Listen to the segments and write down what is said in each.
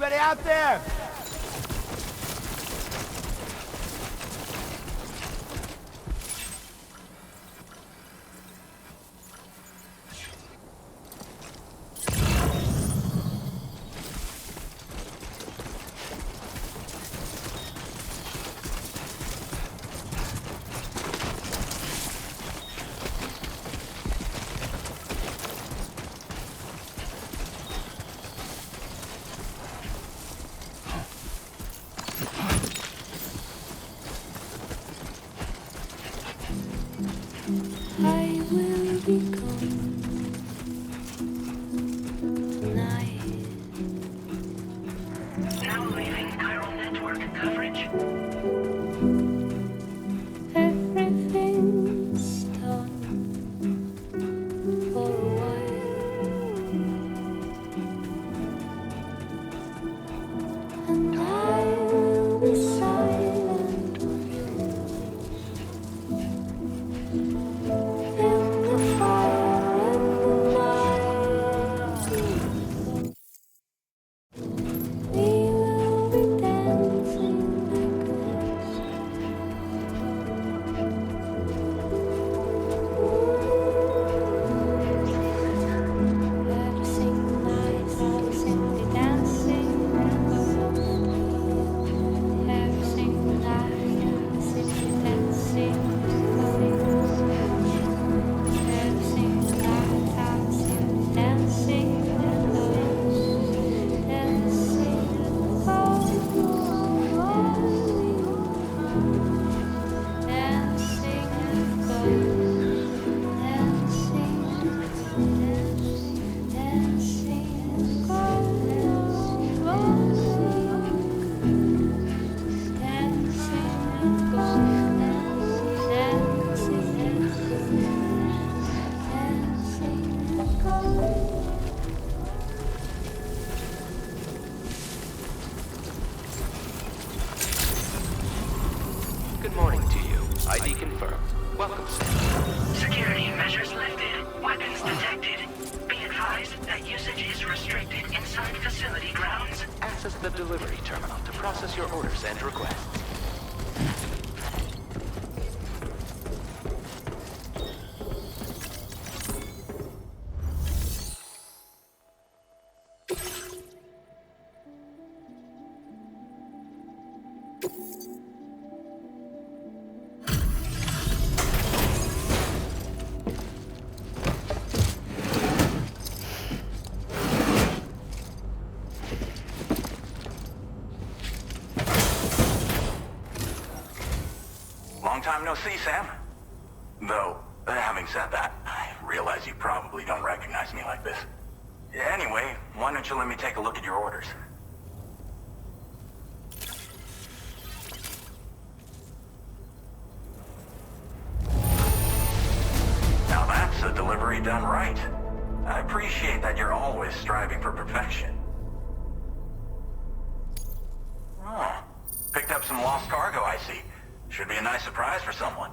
Anybody out there? I will become night. Now leaving chiral network coverage. Everything's done for a while, and I will be silent with you in the fire in the night. We will be dancing like this. Everything nice, simply dancing. Everything nice, simply dancing. Everything nice, simply dancing. Good morning to you. ID confirmed. Welcome, sir. Security measures lifted. Weapons detected. Be advised that usage is restricted inside facility grounds. Access the delivery terminal to process your orders and requests. Long time no see, Sam. Though, having said that, I realize you probably don't recognize me like this. Anyway, why don't you let me take a look at your orders? Now that's a delivery done right. I appreciate that you're always striving for perfection. Oh, picked up some lost cargo, I see. Should be a nice surprise for someone.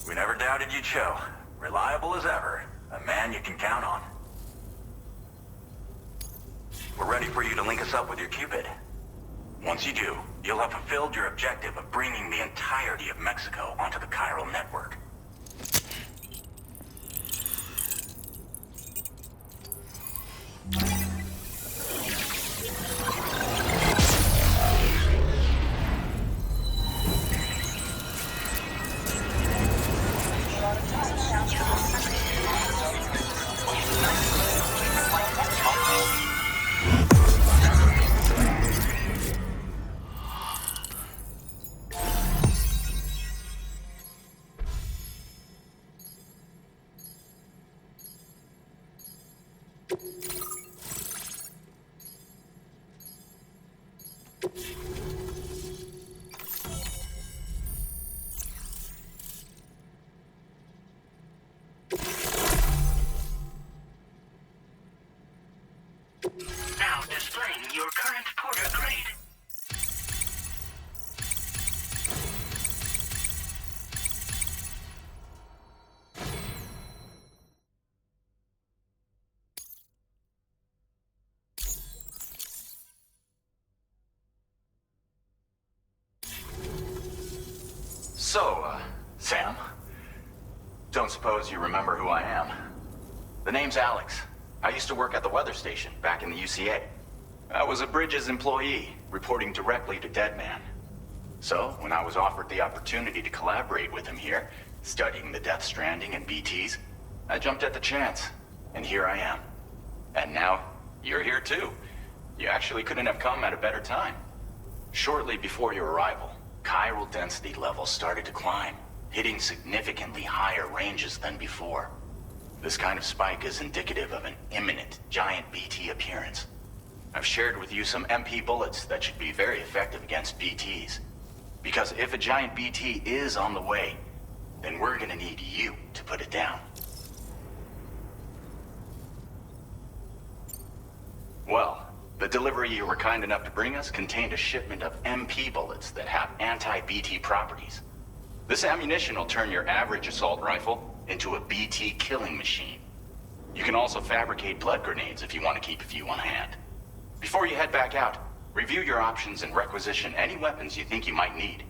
We never doubted you'd show. Reliable as ever. A man you can count on. We're ready for you to link us up with your Cupid. Once you do, you'll have fulfilled your objective of bringing the entirety of Mexico onto the chiral network. Now displaying your current porter grade. Sam, don't suppose you remember who I am? The name's Alex. I used to work at the weather station back in the UCA. I was a Bridges employee, reporting directly to Deadman. So, when I was offered the opportunity to collaborate with him here, studying the Death Stranding and BTs, I jumped at the chance, and here I am. And now, you're here too. You actually couldn't have come at a better time. Shortly before your arrival, chiral density levels started to climb, hitting significantly higher ranges than before. This kind of spike is indicative of an imminent giant BT appearance. I've shared with you some MP bullets that should be very effective against BTs. Because if a giant BT is on the way, then we're gonna need you to put it down. Well, the delivery you were kind enough to bring us contained a shipment of MP bullets that have anti-BT properties. This ammunition will turn your average assault rifle into a BT killing machine. You can also fabricate blood grenades if you want to keep a few on hand. Before you head back out, review your options and requisition any weapons you think you might need.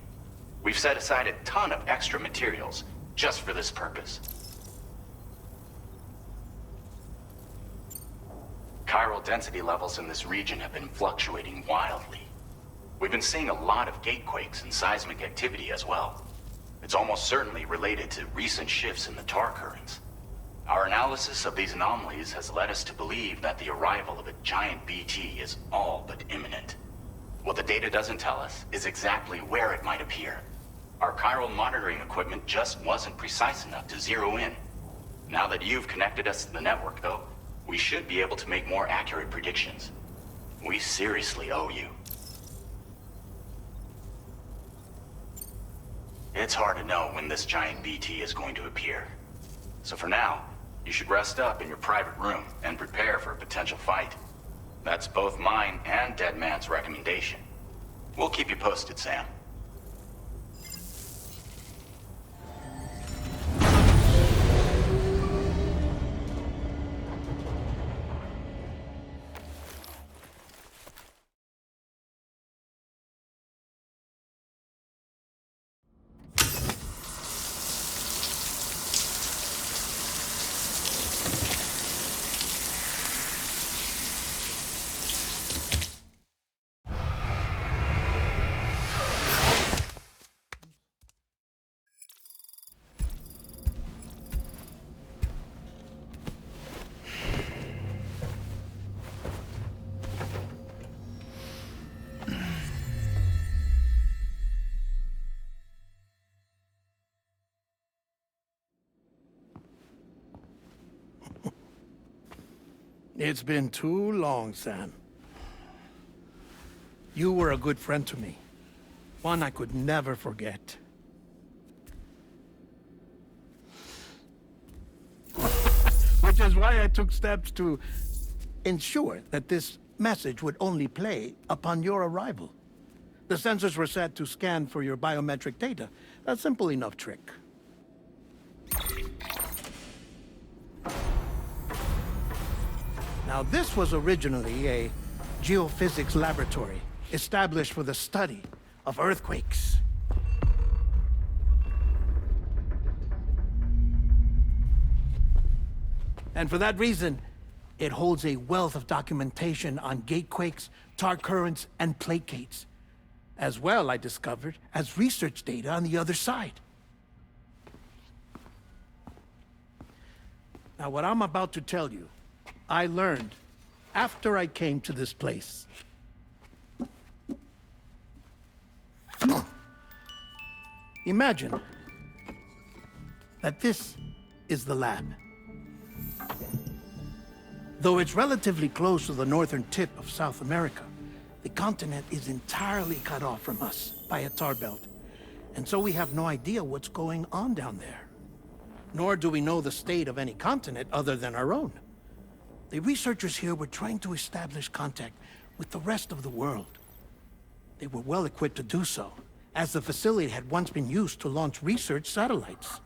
We've set aside a ton of extra materials just for this purpose. Chiral density levels in this region have been fluctuating wildly. We've been seeing a lot of gatequakes and seismic activity as well. It's almost certainly related to recent shifts in the tar currents. Our analysis of these anomalies has led us to believe that the arrival of a giant BT is all but imminent. What the data doesn't tell us is exactly where it might appear. Our chiral monitoring equipment just wasn't precise enough to zero in. Now that you've connected us to the network, though, we should be able to make more accurate predictions. We seriously owe you. It's hard to know when this giant BT is going to appear. So for now, you should rest up in your private room and prepare for a potential fight. That's both mine and Deadman's recommendation. We'll keep you posted, Sam. It's been too long, Sam. You were a good friend to me. One I could never forget. Which is why I took steps to ensure that this message would only play upon your arrival. The sensors were set to scan for your biometric data. A simple enough trick. Now, this was originally a geophysics laboratory established for the study of earthquakes. And for that reason, it holds a wealth of documentation on gatequakes, tar currents, and placates. As well, I discovered, as research data on the other side. Now, what I'm about to tell you, I learned after I came to this place. Imagine that this is the lab. Though it's relatively close to the northern tip of South America, the continent is entirely cut off from us by a tar belt. And so we have no idea what's going on down there. Nor do we know the state of any continent other than our own. The researchers here were trying to establish contact with the rest of the world. They were well equipped to do so, as the facility had once been used to launch research satellites.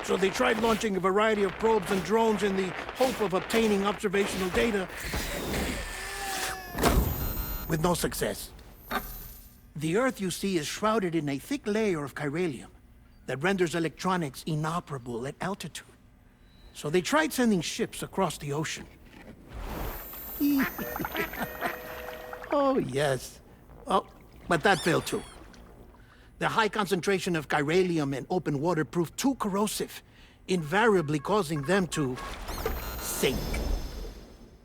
So they tried launching a variety of probes and drones in the hope of obtaining observational data. with no success. The Earth, you see, is shrouded in a thick layer of chiralium that renders electronics inoperable at altitude. So they tried sending ships across the ocean. Oh, yes. Oh, but that failed too. The high concentration of chiralium in open water proved too corrosive, invariably causing them to sink.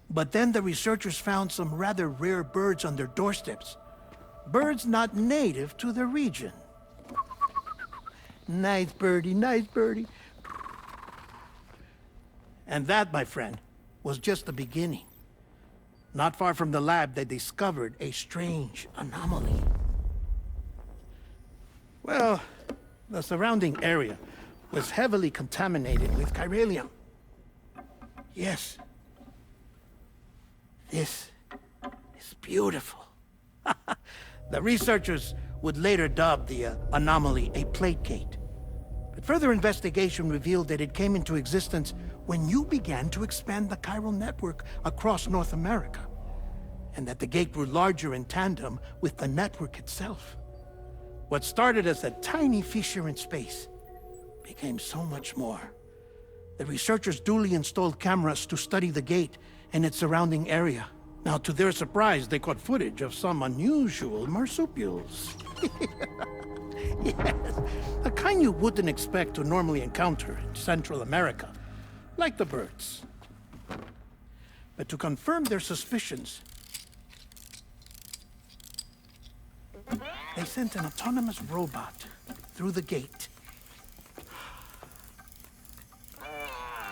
But then the researchers found some rather rare birds on their doorsteps. Birds not native to the region. Nice birdie, nice birdie. And that, my friend, was just the beginning. Not far from the lab, they discovered a strange anomaly. Well, the surrounding area was heavily contaminated with chiralium. Yes. This is beautiful. The researchers would later dub the anomaly a plate gate. But further investigation revealed that it came into existence when you began to expand the chiral network across North America, and that the gate grew larger in tandem with the network itself. What started as a tiny fissure in space became so much more. The researchers duly installed cameras to study the gate and its surrounding area. Now, to their surprise, they caught footage of some unusual marsupials. Yes, a kind you wouldn't expect to normally encounter in Central America, like the birds. But to confirm their suspicions, they sent an autonomous robot through the gate.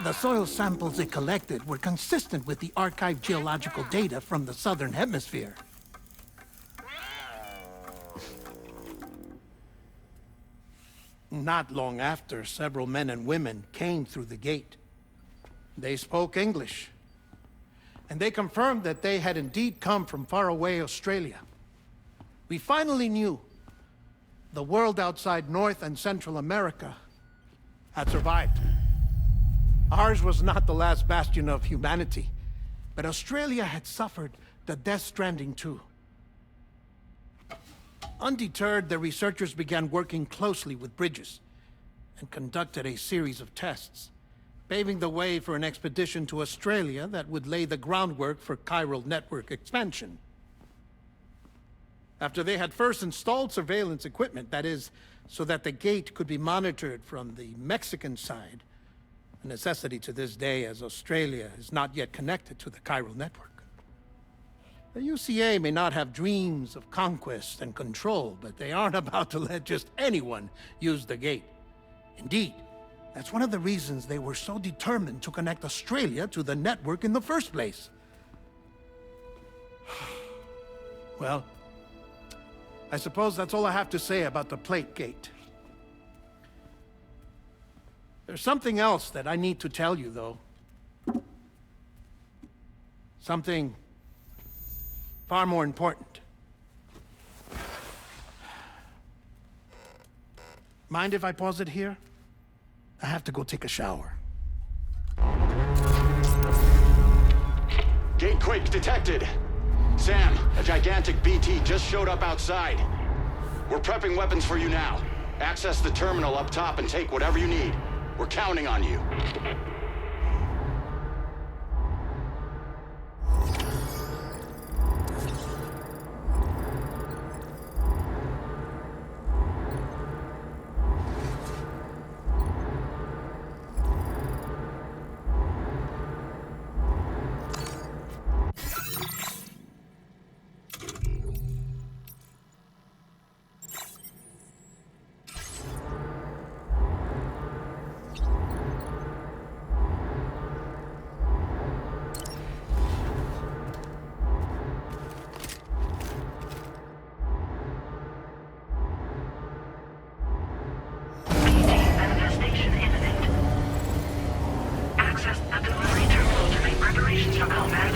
The soil samples it collected were consistent with the archived geological data from the southern hemisphere. Not long after, several men and women came through the gate. They spoke English, and they confirmed that they had indeed come from faraway Australia. We finally knew the world outside North and Central America had survived. Ours was not the last bastion of humanity, but Australia had suffered the death stranding too. Undeterred, the researchers began working closely with Bridges and conducted a series of tests, paving the way for an expedition to Australia that would lay the groundwork for chiral network expansion. After they had first installed surveillance equipment, that is, so that the gate could be monitored from the Mexican side, a necessity to this day as Australia is not yet connected to the chiral network. The UCA may not have dreams of conquest and control, but they aren't about to let just anyone use the gate. Indeed, that's one of the reasons they were so determined to connect Australia to the network in the first place. Well, I suppose that's all I have to say about the plate gate. There's something else that I need to tell you, though. Something far more important. Mind if I pause it here? I have to go take a shower. Gate quake detected. Sam, a gigantic BT just showed up outside. We're prepping weapons for you now. Access the terminal up top and take whatever you need. We're counting on you. Manifestation imminent. Access the delivery terminal to make preparations for combat.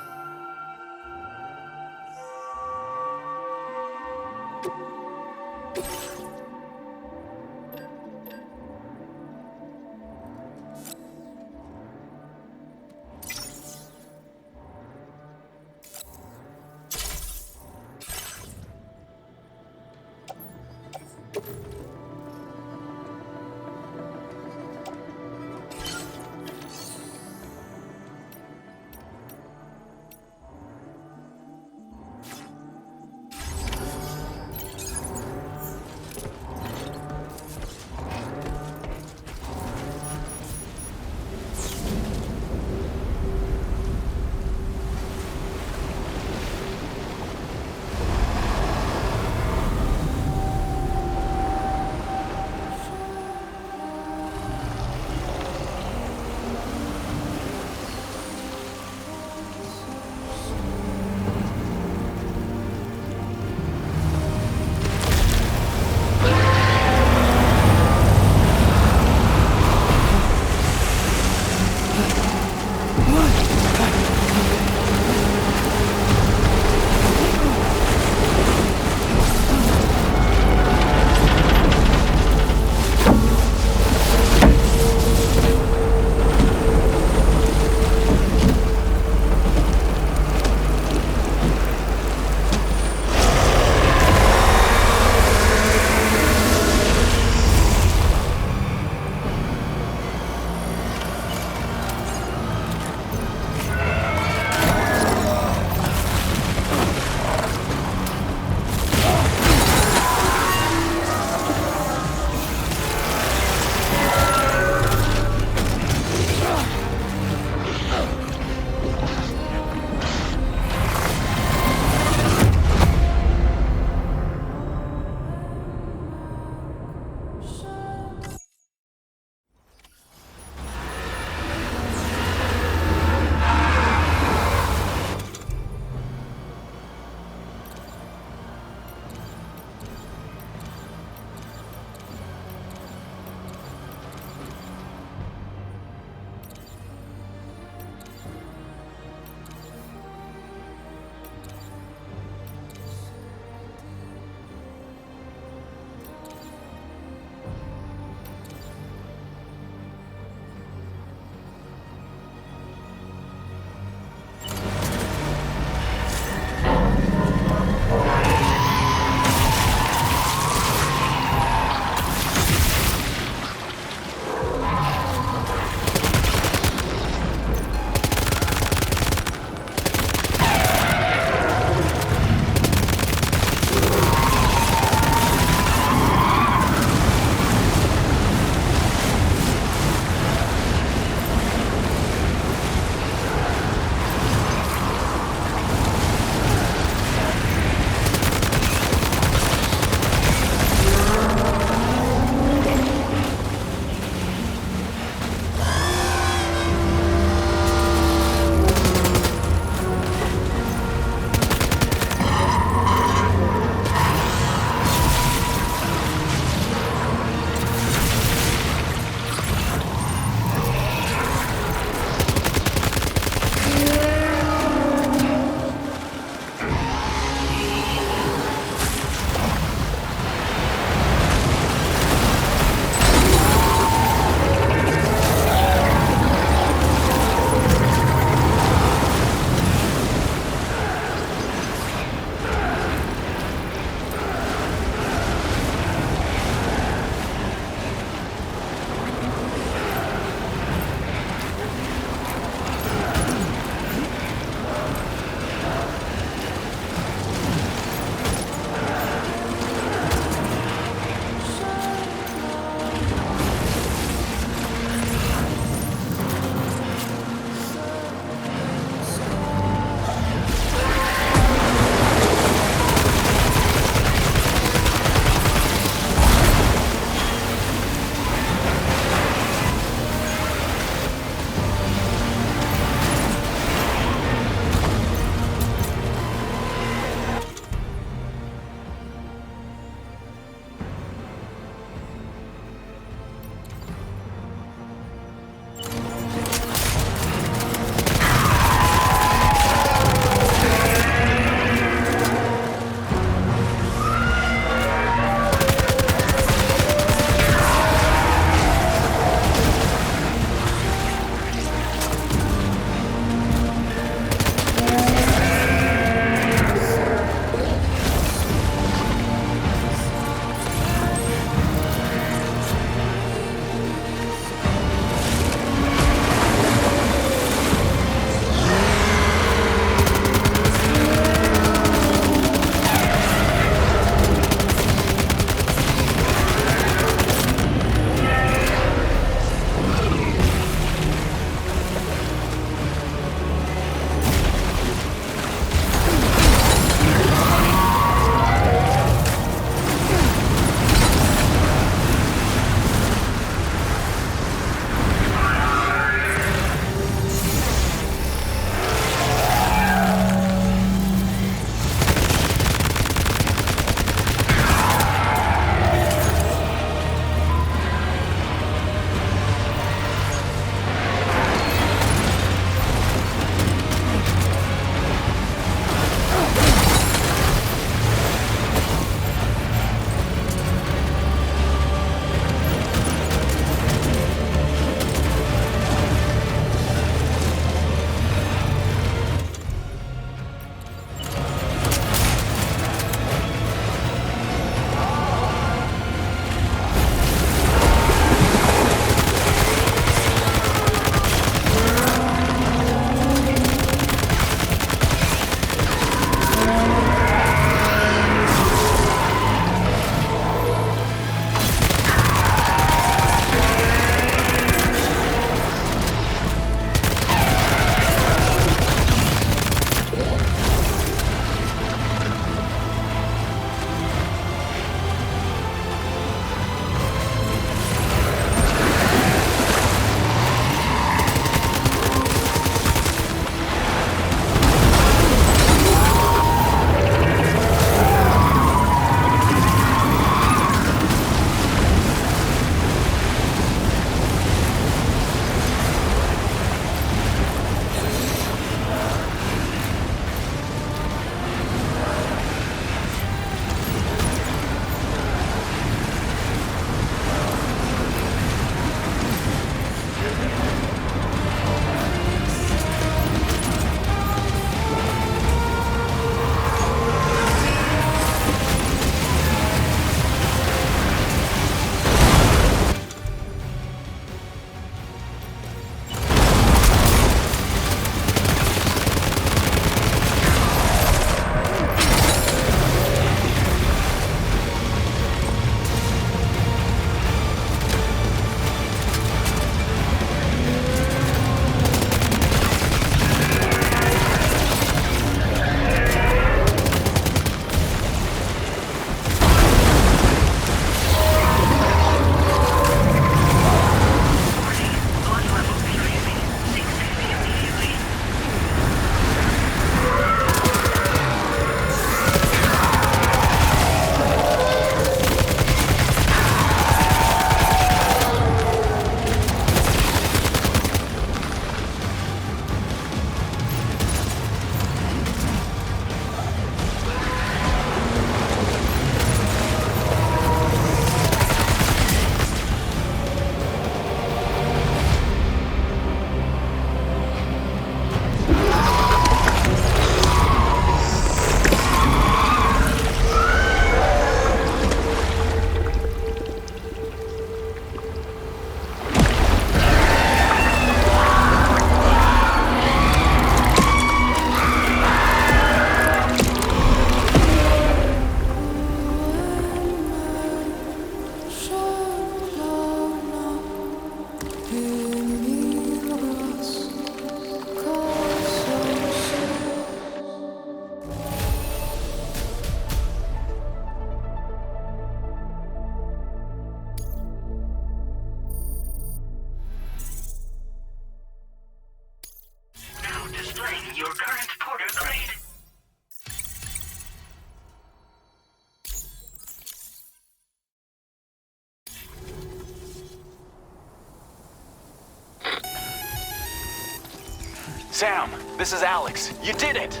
Sam, this is Alex. You did it!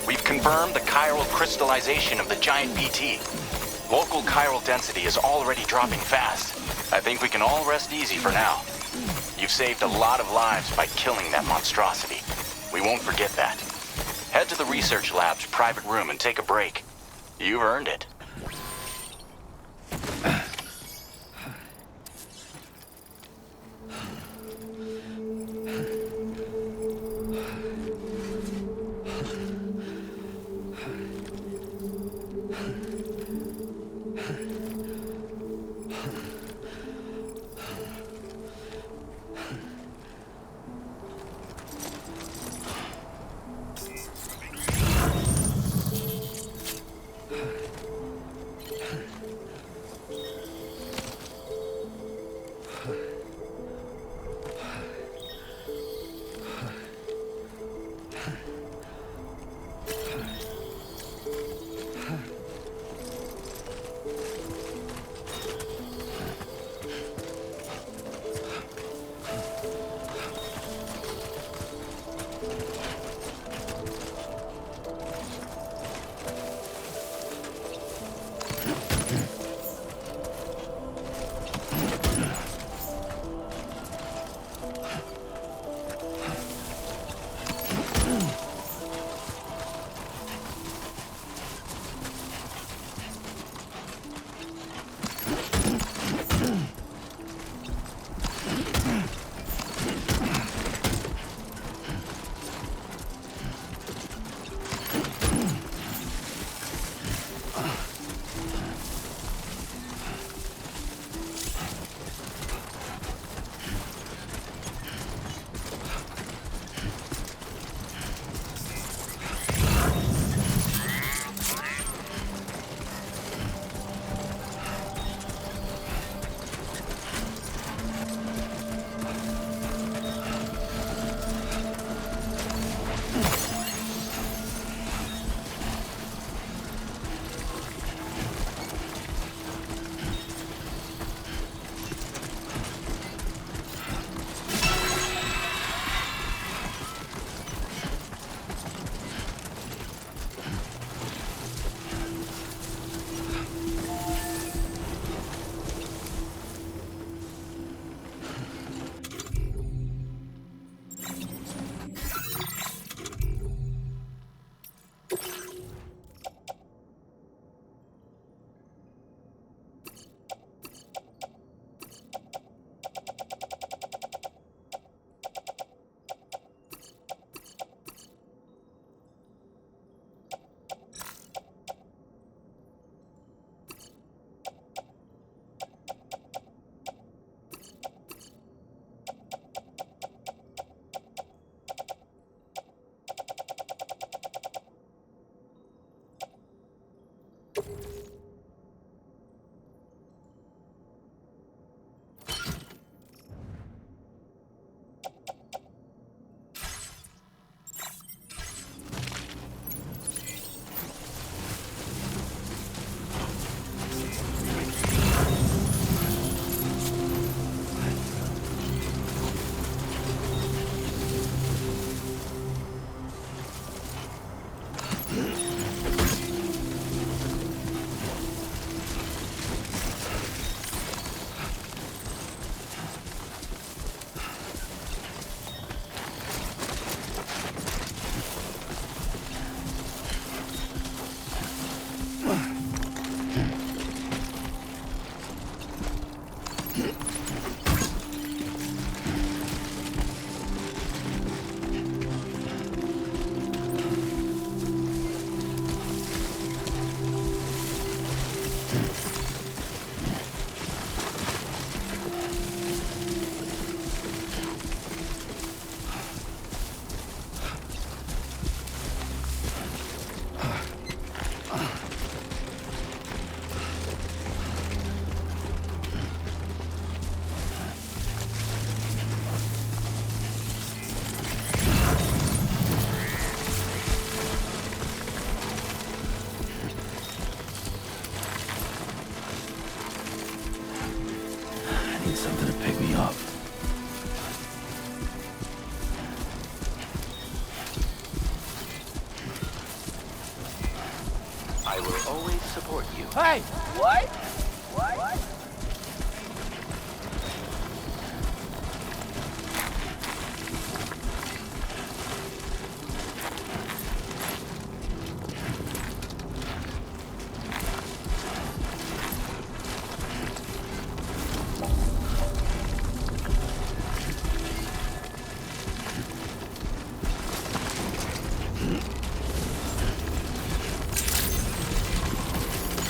We've confirmed the chiral crystallization of the giant BT. Local chiral density is already dropping fast. I think we can all rest easy for now. You've saved a lot of lives by killing that monstrosity. We won't forget that. Head to the research lab's private room and take a break. You've earned it. Something to pick me up. happy to support you. Hey! What? What?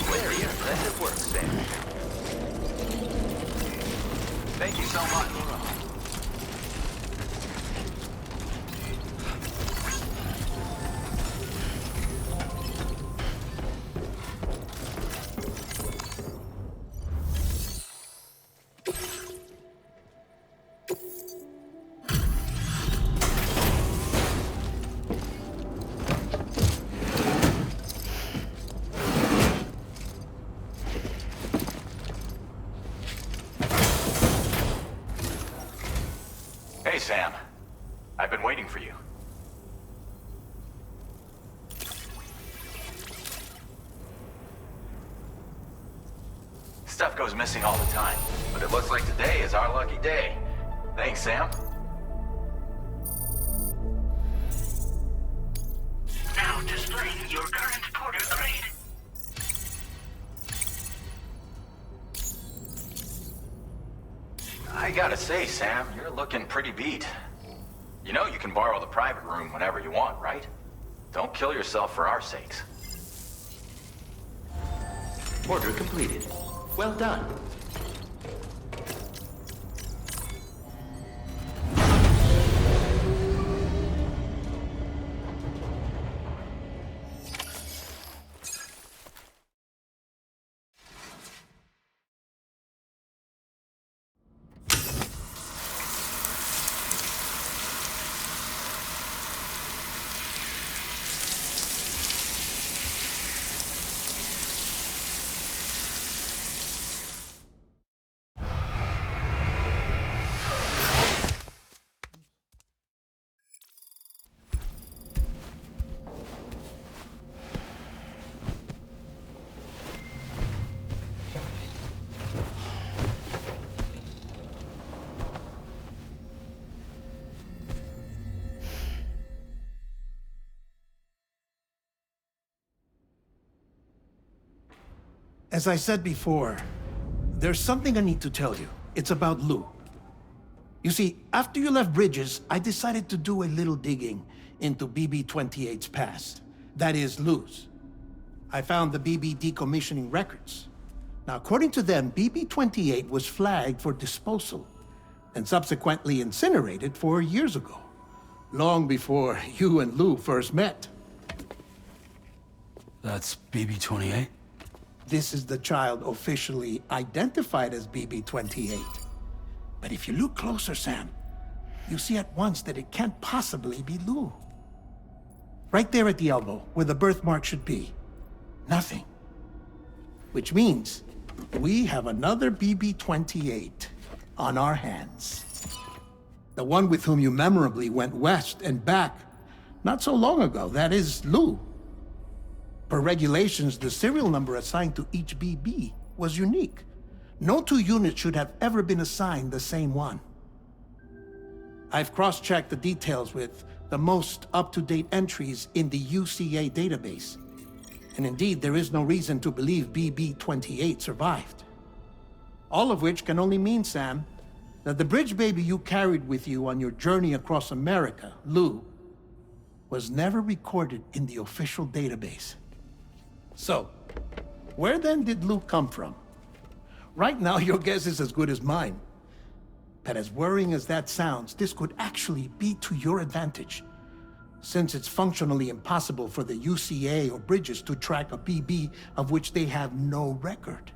Very impressive work, Sam. Thank you so much. Hey, Sam. I've been waiting for you. Stuff goes missing all the time, but it looks like today is our lucky day. Thanks, Sam. Now displaying your current porter grade. I gotta say, Sam, you're looking pretty beat. You know you can borrow the private room whenever you want, right? Don't kill yourself for our sakes. Order completed. Well done. As I said before, there's something I need to tell you. It's about Lou. You see, after you left Bridges, I decided to do a little digging into BB-28's past. That is, Lou's. I found the BB decommissioning records. Now, according to them, BB-28 was flagged for disposal and subsequently incinerated 4 years ago, long before you and Lou first met. That's BB-28? This is the child officially identified as BB-28. But if you look closer, Sam, you see at once that it can't possibly be Lou. Right there at the elbow, where the birthmark should be. Nothing. Which means we have another BB-28 on our hands. The one with whom you memorably went west and back not so long ago, that is Lou. Per regulations, the serial number assigned to each BB was unique. No two units should have ever been assigned the same one. I've cross-checked the details with the most up-to-date entries in the UCA database. And indeed, there is no reason to believe BB-28 survived. All of which can only mean, Sam, that the bridge baby you carried with you on your journey across America, Lou, was never recorded in the official database. So, where then did Lou come from? Right now, your guess is as good as mine. But as worrying as that sounds, this could actually be to your advantage, since it's functionally impossible for the UCA or Bridges to track a BB of which they have no record.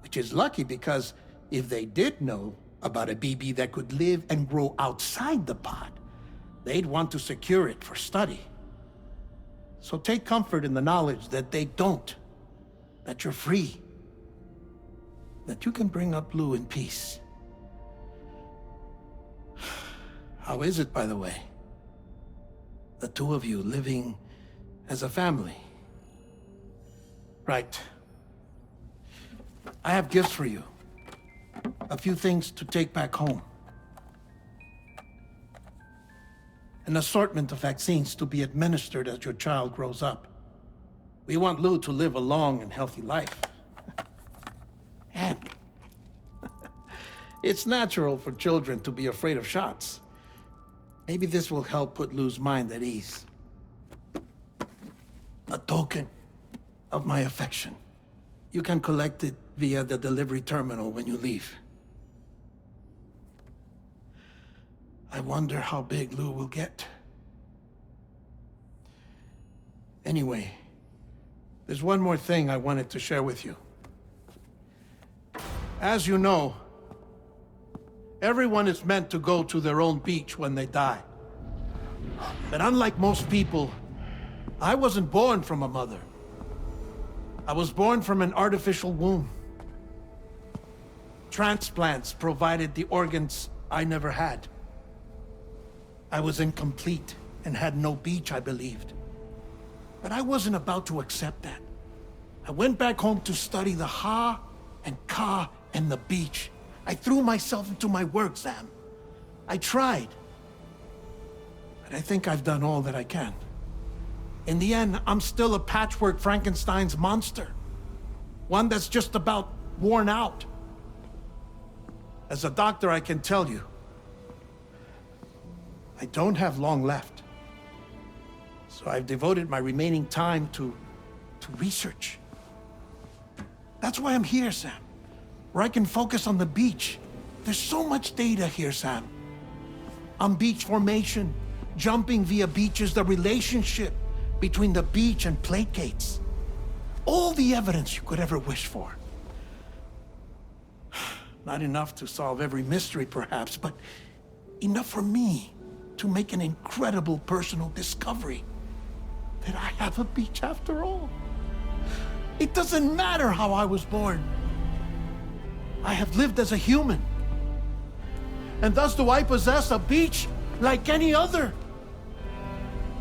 Which is lucky, because if they did know about a BB that could live and grow outside the pod, they'd want to secure it for study. So take comfort in the knowledge that they don't, that you're free, that you can bring up Lou in peace. How is it, by the way? The two of you living as a family? Right. I have gifts for you. A few things to take back home. An assortment of vaccines to be administered as your child grows up. We want Lou to live a long and healthy life. And it's natural for children to be afraid of shots. Maybe this will help put Lou's mind at ease. A token of my affection. You can collect it via the delivery terminal when you leave. I wonder how big Lou will get. Anyway, there's one more thing I wanted to share with you. As you know, everyone is meant to go to their own beach when they die. But unlike most people, I wasn't born from a mother. I was born from an artificial womb. Transplants provided the organs I never had. I was incomplete and had no beach, I believed. But I wasn't about to accept that. I went back home to study the Ha and Ka and the beach. I threw myself into my work, Sam. I tried. But I think I've done all that I can. In the end, I'm still a patchwork Frankenstein's monster. One that's just about worn out. As a doctor, I can tell you, I don't have long left. So I've devoted my remaining time to research. That's why I'm here, Sam. Where I can focus on the beach. There's so much data here, Sam. On beach formation, jumping via beaches, the relationship between the beach and plate gates. All the evidence you could ever wish for. Not enough to solve every mystery, perhaps, but enough for me to make an incredible personal discovery. That I have a beach after all. It doesn't matter how I was born. I have lived as a human. And thus do I possess a beach like any other.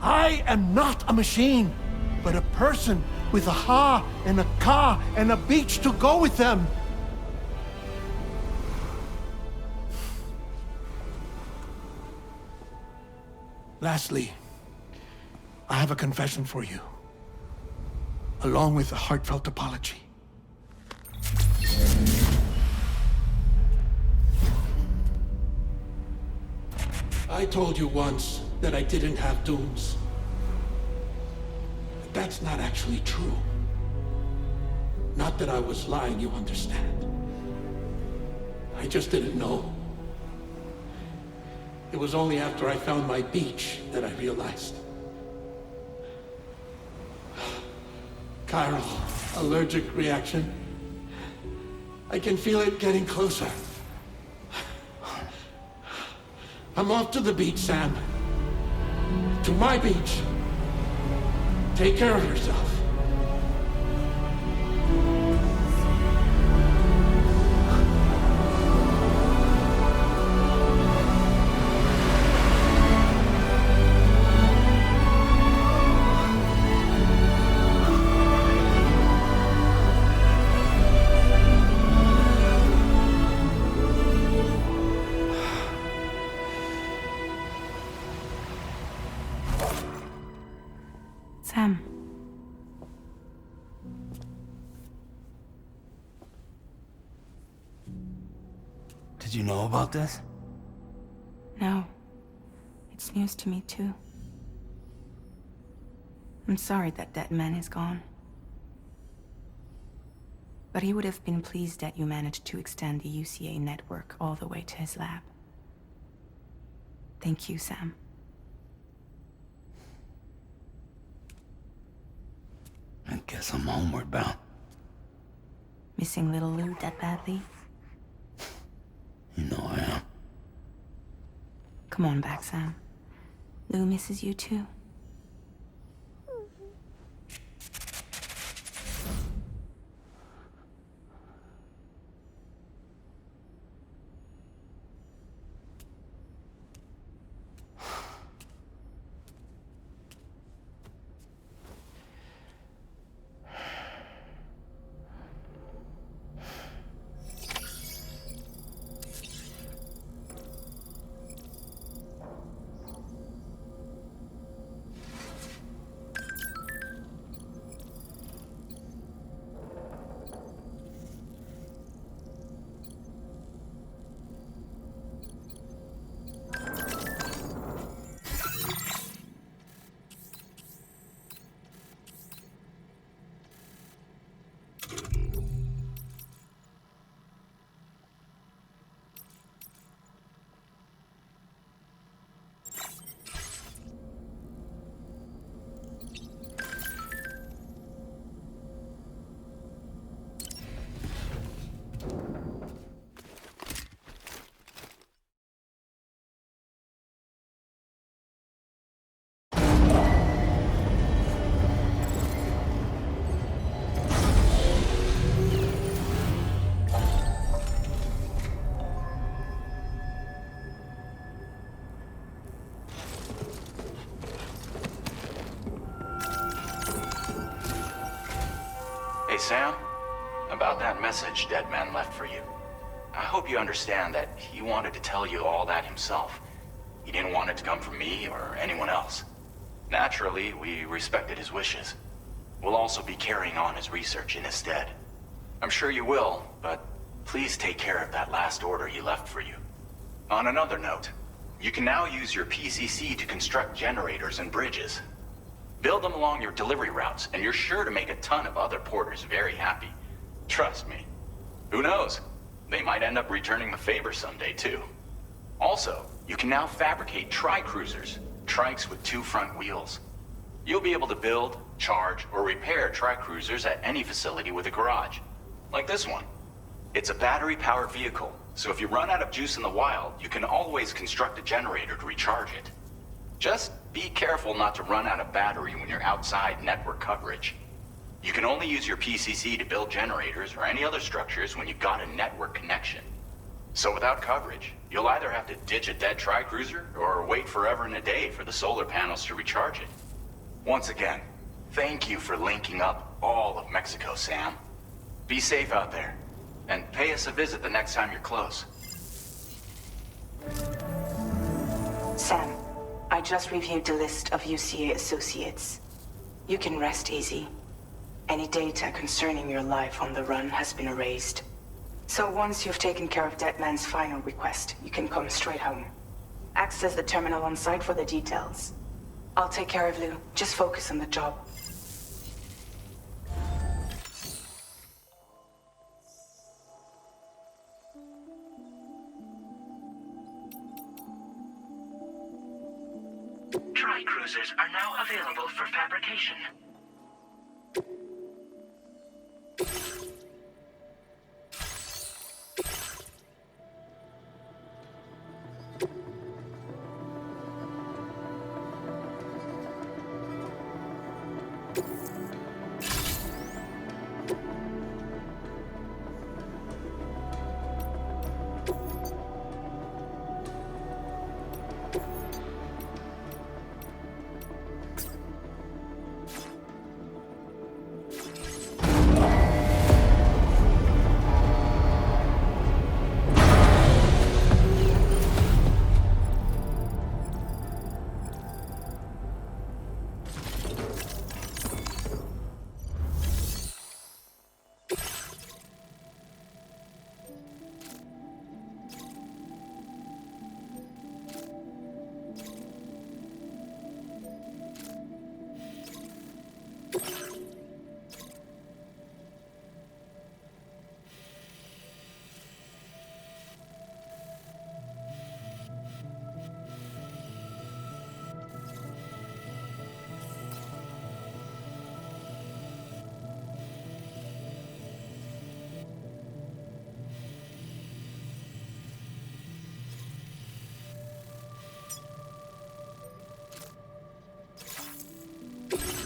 I am not a machine, but a person with a Ha and a Ka and a beach to go with them. Lastly, I have a confession for you, along with a heartfelt apology. I told you once that I didn't have dooms. But that's not actually true. Not that I was lying, you understand. I just didn't know. It was only after I found my beach that I realized. Chiral allergic reaction. I can feel it getting closer. I'm off to the beach, Sam. To my beach. Take care of yourself. Sam. Did you know about this? No. It's news to me, too. I'm sorry that that man is gone. But he would have been pleased that you managed to extend the UCA network all the way to his lab. Thank you, Sam. I guess I'm homeward bound. Missing little Lou that badly? You know I am. Come on back, Sam. Lou misses you too. Sam, about that message Deadman left for you. I hope you understand that he wanted to tell you all that himself. He didn't want it to come from me or anyone else. Naturally, we respected his wishes. We'll also be carrying on his research in his stead. I'm sure you will, but please take care of that last order he left for you. On another note, you can now use your PCC to construct generators and bridges. Build them along your delivery routes, and you're sure to make a ton of other porters very happy. Trust me. Who knows? They might end up returning the favor someday, too. Also, you can now fabricate tri-cruisers, trikes with 2 front wheels. You'll be able to build, charge, or repair tri-cruisers at any facility with a garage. Like this one. It's a battery-powered vehicle, so if you run out of juice in the wild, you can always construct a generator to recharge it. Just be careful not to run out of battery when you're outside network coverage. You can only use your PCC to build generators or any other structures when you've got a network connection. So without coverage, you'll either have to ditch a dead tri-cruiser or wait forever and a day for the solar panels to recharge it. Once again, thank you for linking up all of Mexico, Sam. Be safe out there, and pay us a visit the next time you're close. Sam, I just reviewed the list of UCA associates. You can rest easy. Any data concerning your life on the run has been erased. So once you've taken care of Deadman's final request, you can come straight home. Access the terminal on site for the details. I'll take care of Lou. Just focus on the job. Tri-cruisers are now available for fabrication.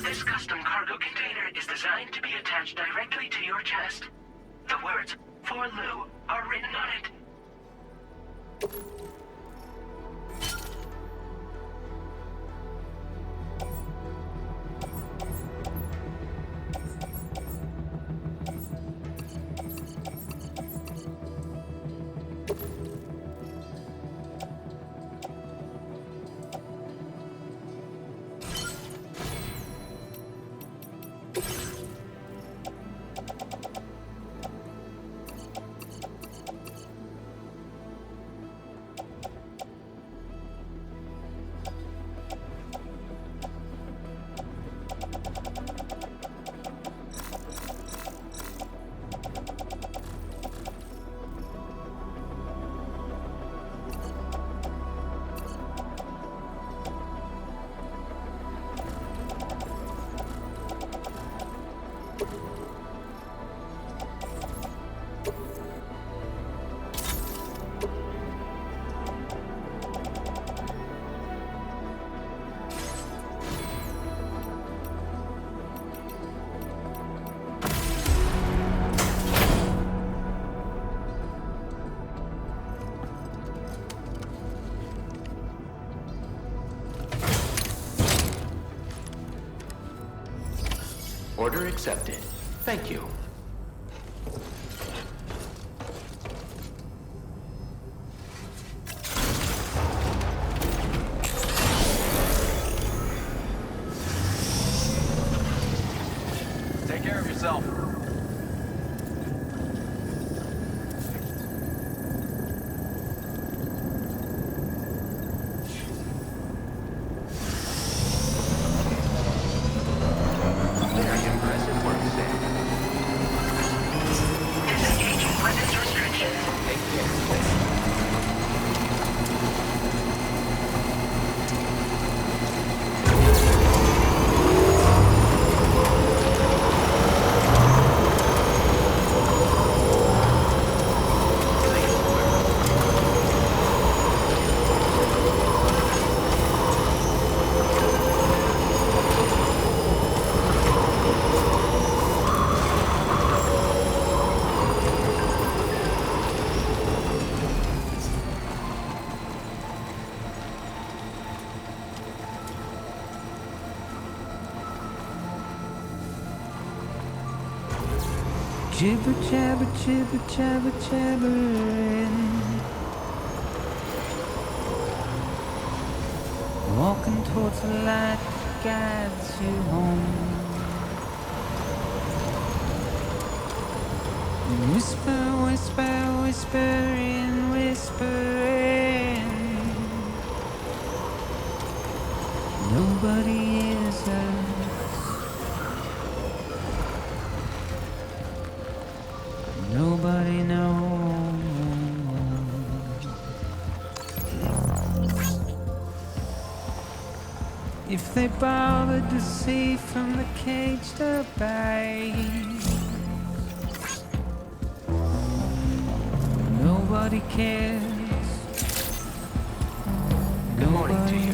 This custom cargo container is designed to be attached directly to your chest. The words, "For Lou," are written on it. Order accepted. Thank you. Jibber jabber, jibber jabber, jabbering. Walking towards the light that guides you home. Whisper, whisper, whispering, whispering. Nobody hears us. Nobody knows. If they bothered to see from the caged up eyes, nobody cares. Good morning to you.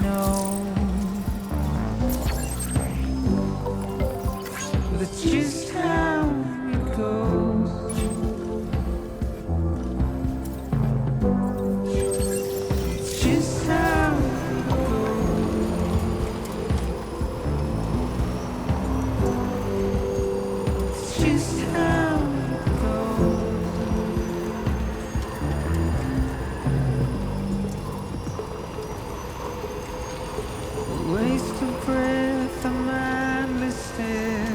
That's just how it goes. It's just how it goes. It's just how it goes. Waste of breath, a mindless stare.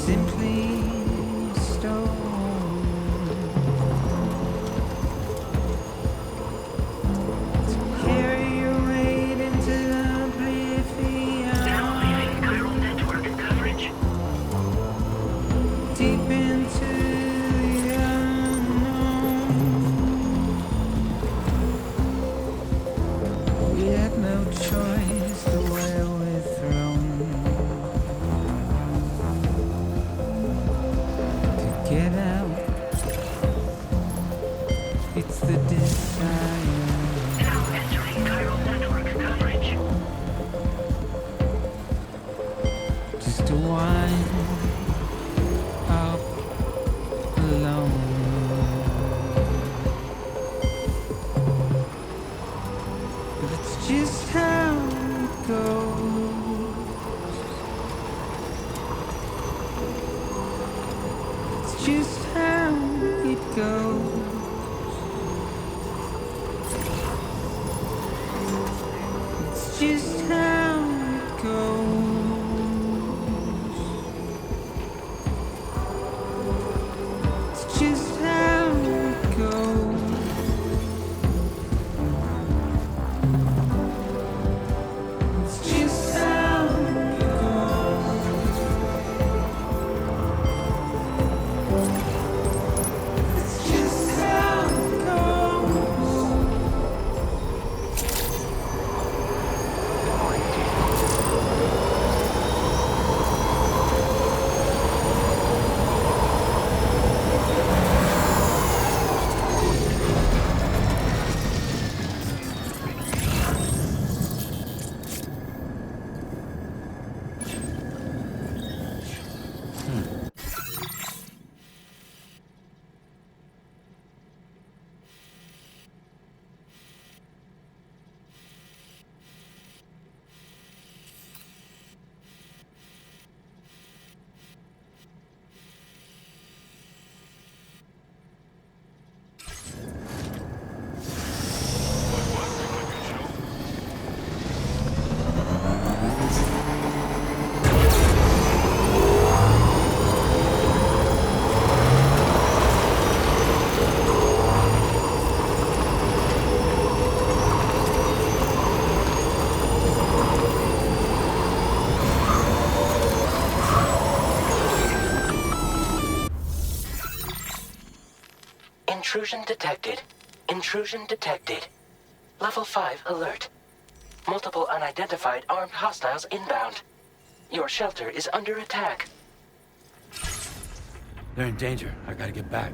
Simply stone to carry your weight into oblivion. Now leaving chiral network coverage. Deep into the unknown. We had no choice the way we're thrown. To get out, it's the desire. Now entering chiral network coverage. Just to wind up alone. But it's just how it goes. It's just how it goes. It's just how it goes. It's just how it goes. It's just how it goes. It's just how it goes. Intrusion detected. Intrusion detected. Level 5 alert. Multiple unidentified armed hostiles inbound. Your shelter is under attack. They're in danger. I gotta get back.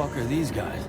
fuck are these guys?